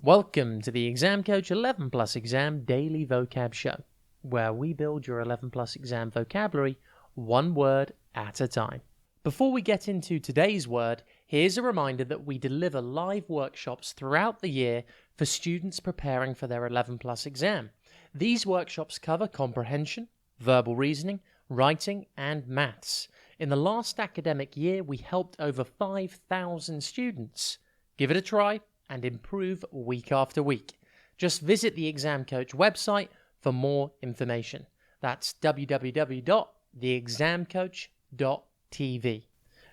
Welcome to the Exam Coach 11 Plus Exam Daily Vocab Show, where we build your 11 Plus Exam vocabulary one word at a time. Before we get into today's word, here's a reminder that we deliver live workshops throughout the year for students preparing for their 11 Plus exam. These workshops cover comprehension, verbal reasoning, writing, and maths. In the last academic year, we helped over 5,000 students. Give it a try and improve week after week. Just visit the Exam Coach website for more information. That's www.theexamcoach.tv.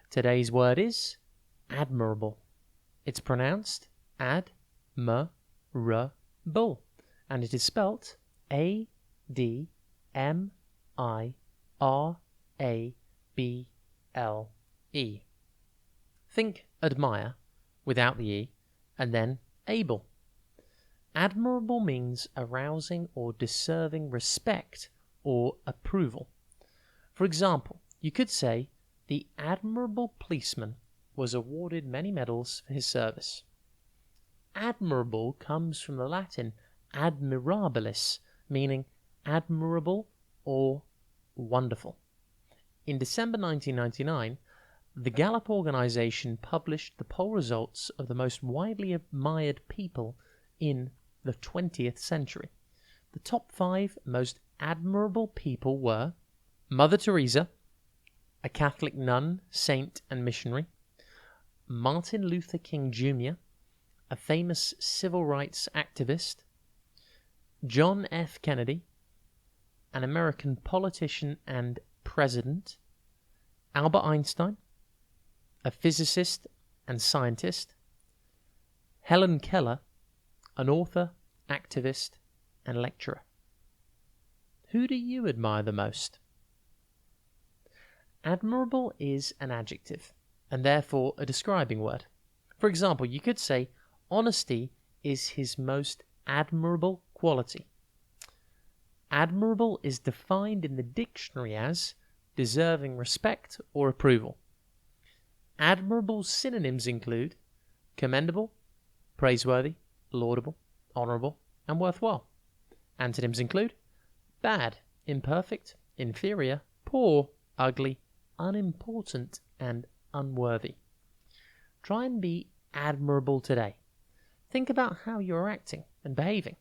Today's word is admirable. It's pronounced admirable, and it is spelt A-D-M-I-R-A-B-L-E. Think admire without the E, and then able. Admirable means arousing or deserving respect or approval. For example, you could say, the admirable policeman was awarded many medals for his service. Admirable comes from the Latin admirabilis, meaning admirable or wonderful. In December 1999, the Gallup organization published the poll results of the most widely admired people in the 20th century. The top 5 most admirable people were Mother Teresa, a Catholic nun, saint, and missionary; Martin Luther King Jr., a famous civil rights activist; John F. Kennedy, an American politician and president; Albert Einstein, a physicist and scientist; Helen Keller, an author, activist, and lecturer. Who do you admire the most? Admirable is an adjective, and therefore a describing word. For example, you could say, honesty is his most admirable quality. Admirable is defined in the dictionary as deserving respect or approval. Admirable synonyms include commendable, praiseworthy, laudable, honourable, and worthwhile. Antonyms include bad, imperfect, inferior, poor, ugly, unimportant, and unworthy. Try and be admirable today. Think about how you're acting and behaving.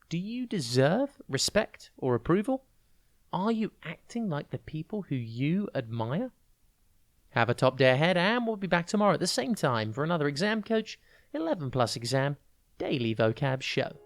Do you deserve respect or approval? Are you acting like the people who you admire? Have a top day ahead, and we'll be back tomorrow at the same time for another Exam Coach 11 Plus Exam Daily Vocab Show.